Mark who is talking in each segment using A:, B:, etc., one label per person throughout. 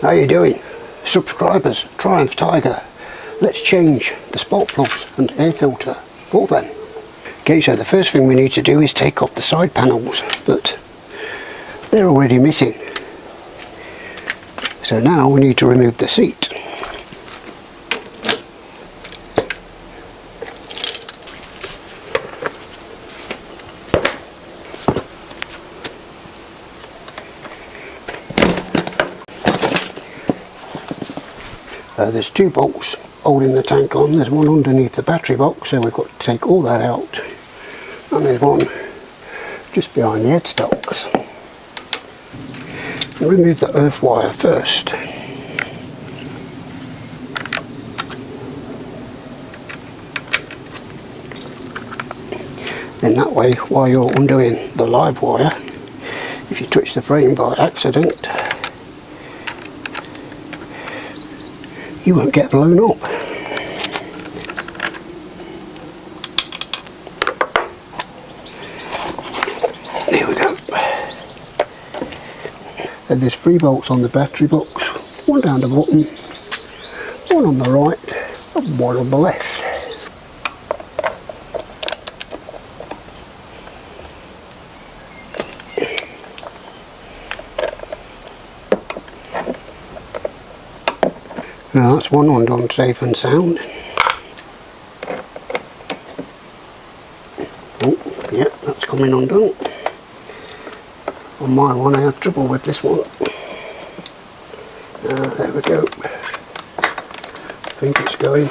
A: How you doing? Subscribers, Triumph Tiger. Let's change the spark plugs and air filter for them. Okay, so the first thing we need to do is take off the side panels, but they're already missing. So now we need to remove the seat. There's two bolts holding the tank on. There's one underneath the battery box, so we've got to take all that out. And there's one just behind the headstocks. We'll remove the earth wire first. Then that way, while you're undoing the live wire, if you touch the frame by accident, you won't get blown up. There we go. And there's 3 bolts on the battery box, one down the bottom, one on the right, and one on the left. Now that's one undone safe and sound. Oh, yeah, that's coming undone. On my one I had trouble with this one. There we go. I think it's going.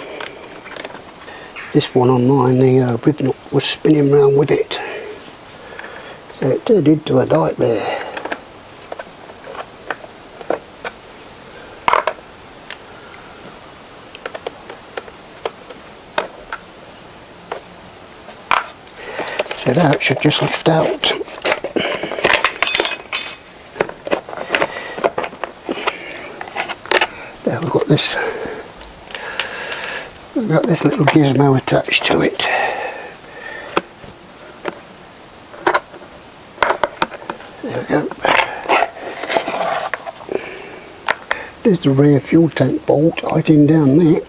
A: This one on mine, the rivet nut was spinning round with it. So it turned into a nightmare. So now it should just lift out. There we've got this little gizmo attached to it. There we go. There's the rear fuel tank bolt hiding down there.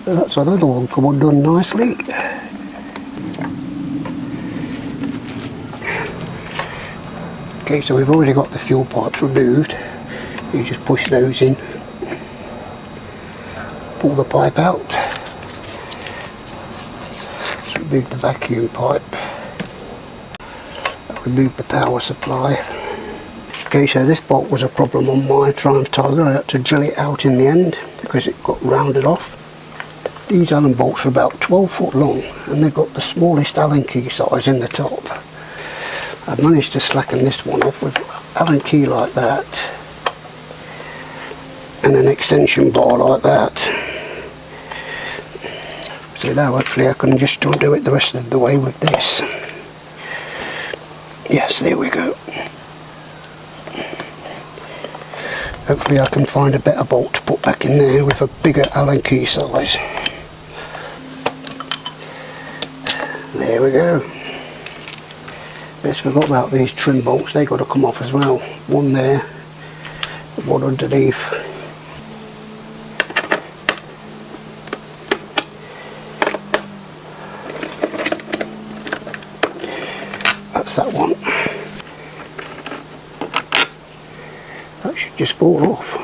A: That's another one come undone nicely. Okay, so we've already got the fuel pipes removed. You just push those in, pull the pipe out, just remove the vacuum pipe, remove the power supply. Okay, so this bolt was a problem on my Triumph Tiger. I had to drill it out in the end because it got rounded off. These Allen bolts are about 12 foot long and they've got the smallest Allen key size in the top. I've managed to slacken this one off with Allen key like that and an extension bar like that. So now hopefully I can just undo it the rest of the way with this. Yes, there we go. Hopefully I can find a better bolt to put back in there with a bigger Allen key size. There we go. Just forgot about these trim bolts, they got to come off as well. One there, one underneath. That's that one. That should just fall off.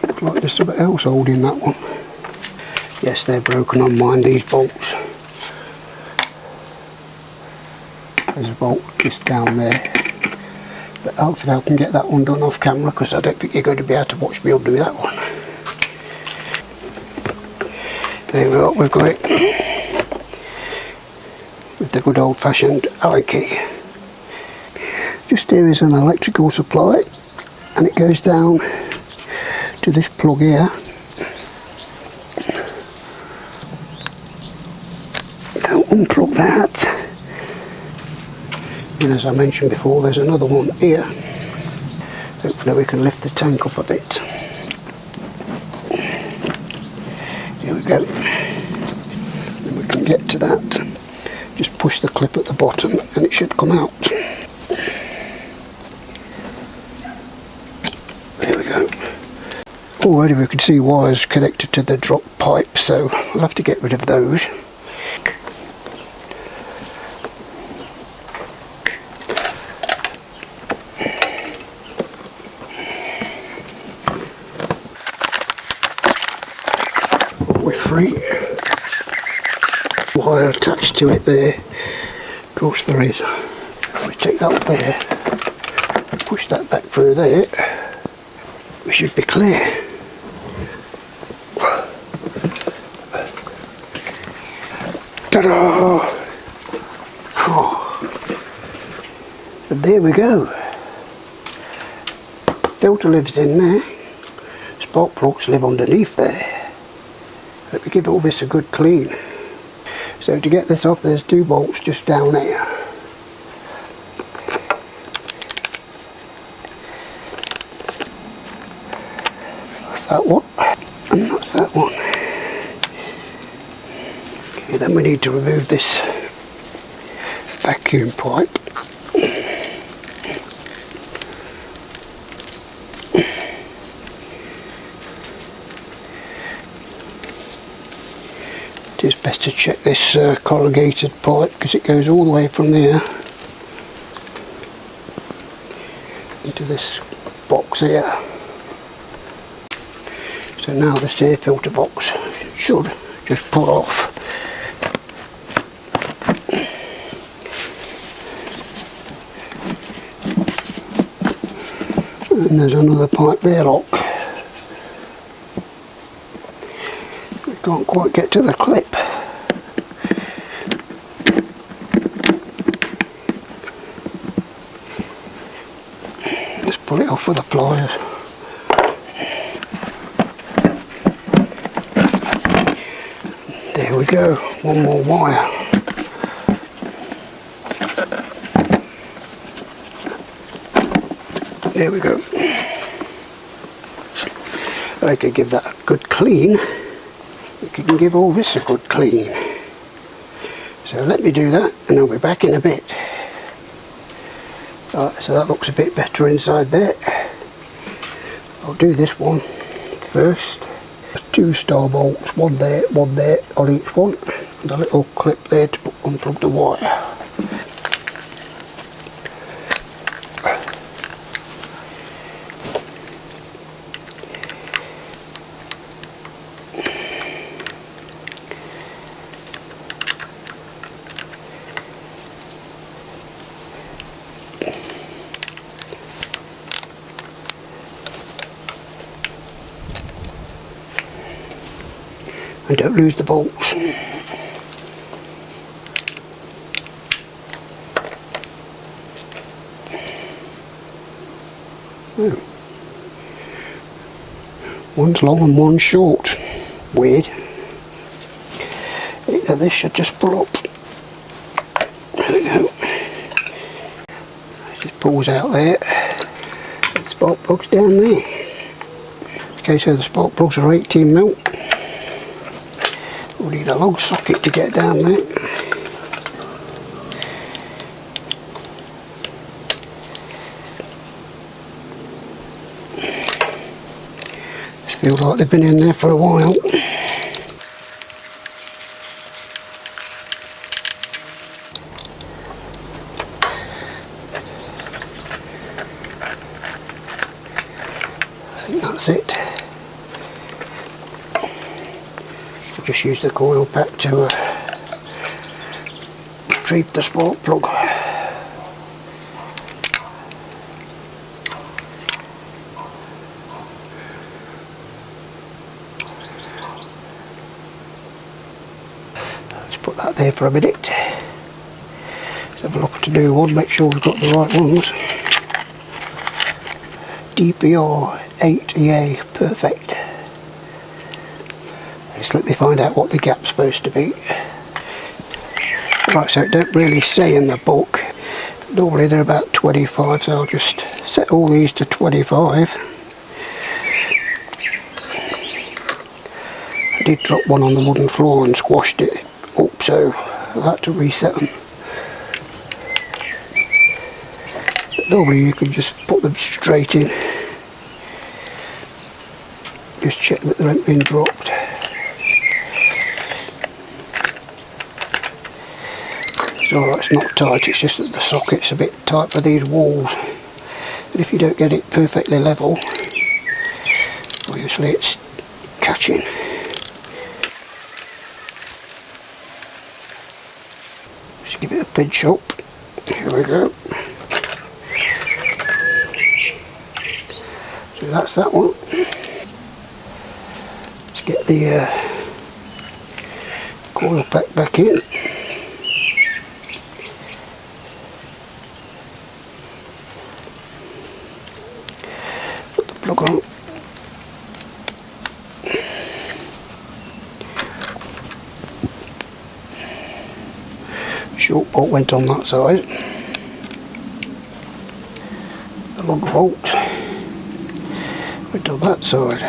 A: Looks like there's something else holding that one. Yes, they're broken on mine, these bolts. There's a bolt just down there. But hopefully I can get that one done off camera because I don't think you're going to be able to watch me undo that one. There we go, we've got it. With the good old fashioned Allen key. Just here is an electrical supply and it goes down to this plug here. Don't unplug that. And as I mentioned before, there's another one here. Hopefully we can lift the tank up a bit. There we go. Then we can get to that. just push the clip at the bottom and it should come out. There we go. Already we can see wires connected to the drop pipe, so I'll have to get rid of those. We're free. Wire attached to it there. Of course there is. We take that up there, push that back through there. We should be clear. Ta-da! Oh. And there we go. Filter lives in there. Spark plugs live underneath there. Let me give all this a good clean. So to get this off, there's 2 bolts just down there. That's that one, and that's that one. Okay, then we need to remove this vacuum pipe. It is best to check this corrugated pipe because it goes all the way from there into this box here. So now this air filter box should just pull off. And there's another pipe there, look. We can't quite get to the clip. Let's pull it off with the pliers. There we go, one more wire. There we go. I could give that a good clean. We can give all this a good clean. So let me do that and I'll be back in a bit. Right, so that looks a bit better inside there. I'll do this one first. 2 star bolts, one there on each one, and a little clip there to unplug the wire. And don't lose the bolts. Oh. One's long and one's short. Weird. This should just pull up. There we go. It just pulls out there. The spark plug's down there. Okay, so the spark plugs are 18mm. We'll need a long socket to get down there. This feels like they've been in there for a while. I think that's it. Just use the coil pack to retrieve the spark plug. Let's put that there for a minute. Let's have a look at the new one, make sure we've got the right ones. DPR 8EA, perfect. Just let me find out what the gap's supposed to be. Right, so it don't really say in the book. Normally they're about 25, so I'll just set all these to 25. I did drop one on the wooden floor and squashed it up, so I've had to reset them. But normally you can just put them straight in. Just check that they haven't been dropped. It's alright, it's not tight, it's just that the socket's a bit tight for these walls. And if you don't get it perfectly level, obviously it's catching. Just give it a pinch up. Here we go. So that's that one. Let's get the coil pack back in. Put the plug on. Short bolt went on that side. The long bolt went on that side.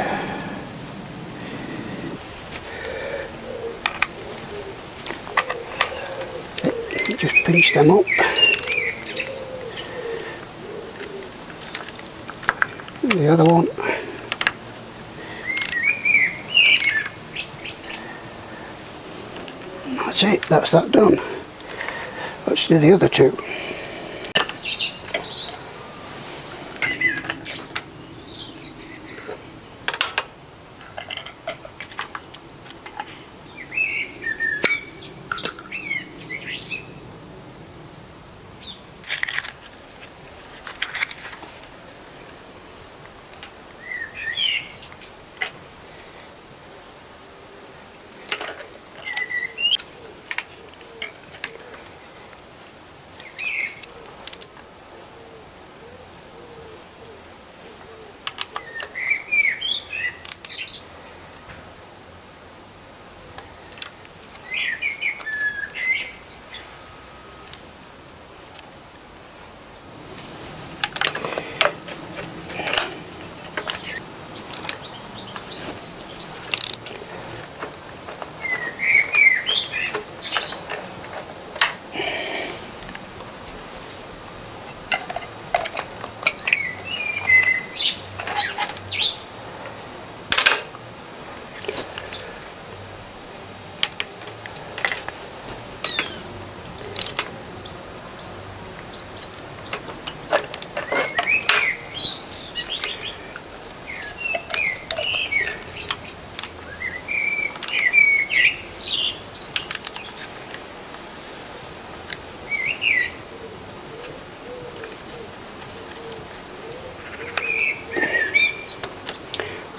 A: Just pinch them up. And the other one. And that's it, that's that done. Let's do the other two.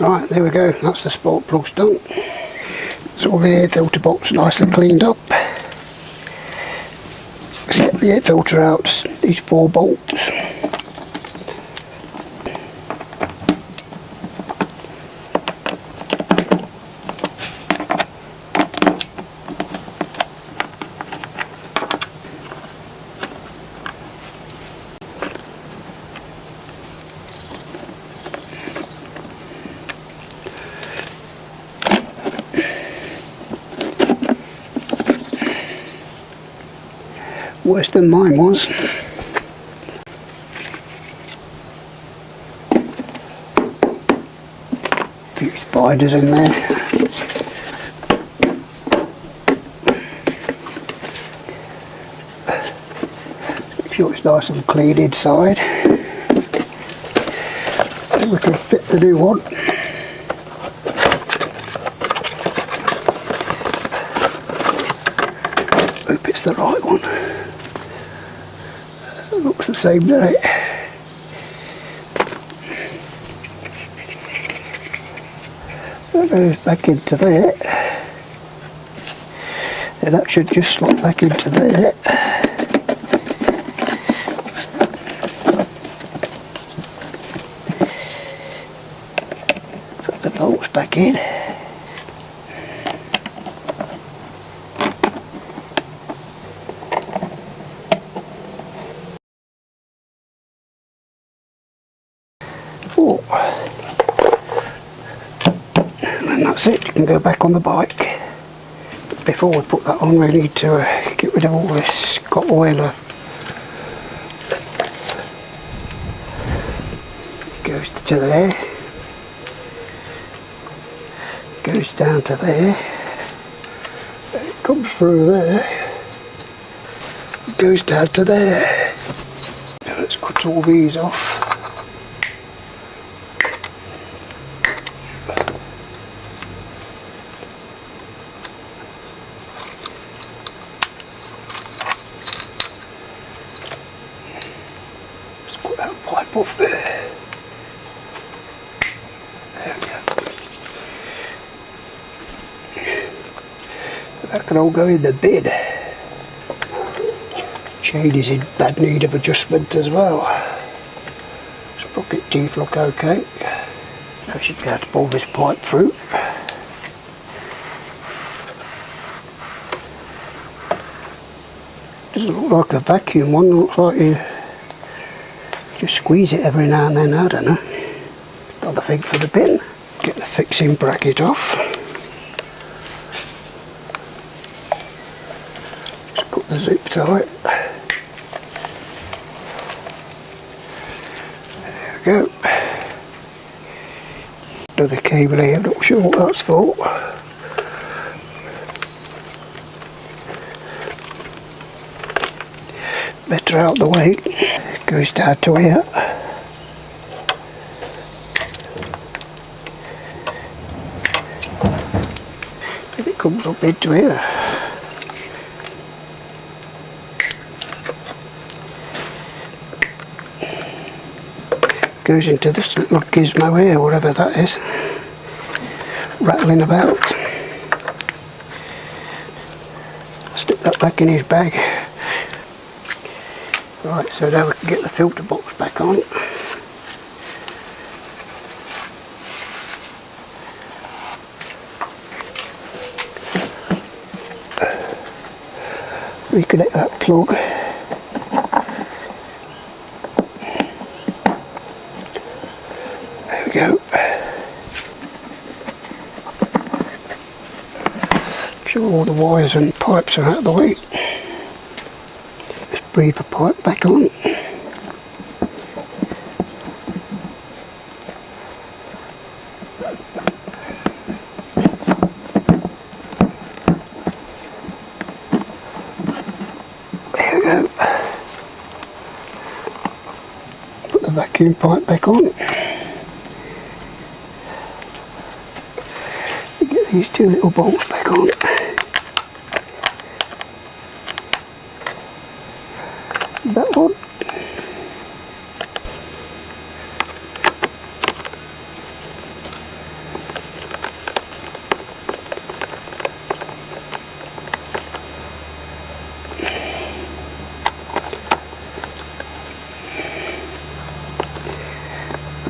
A: Right, there we go, that's the spark plugs done. It's all the air filter box nicely cleaned up. Let's get the air filter out, these 4 bolts. Worse than mine was. A few spiders in there. Make sure it's nice and clean inside. Then we can fit the new one. Hope it's the right one. It looks the same, doesn't it? That goes back into there. And that should just slot back into there. Put the bolts back in. And then that's it, you can go back on the bike. before we put that on we need to get rid of all this copper oiler. Goes to there, goes down to there, it comes through there, it goes down to there. Now let's cut all these off. Let's put that pipe off there. That can all go in the bin. Chain is in bad need of adjustment as well. Sprocket teeth look okay. I should be able to pull this pipe through. Doesn't look like a vacuum one, looks like you just squeeze it every now and then, I don't know. Another thing for the bin. Get the fixing bracket off. The zip tie. There we go. Another cable here, not sure what that's for. Better out the way. Goes down to here. And it comes up into here. Goes into this little gizmo here, whatever that is, rattling about. Stick that back in his bag. Right, so now we can get the filter box back on. Reconnect that plug. Go. Make sure all the wires and pipes are out of the way. Let's breathe the pipe back on. There we go. Put the vacuum pipe back on. These two little bolts back on. That one.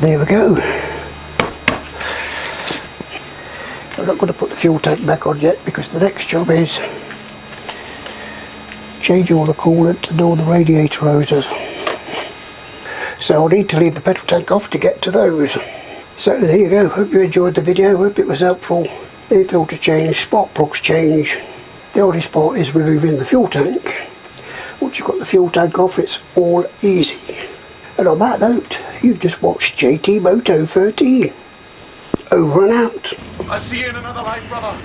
A: There we go. I'm not going to put the fuel tank back on yet because the next job is change all the coolant and all the radiator hoses. So I'll need to leave the petrol tank off to get to those. So there you go, hope you enjoyed the video, hope it was helpful. Air filter change, spark plugs change. The hardest part is removing the fuel tank. Once you've got the fuel tank off, it's all easy. And on that note, you've just watched JT Moto 13. Over and out.
B: I'll see you in another life, brother.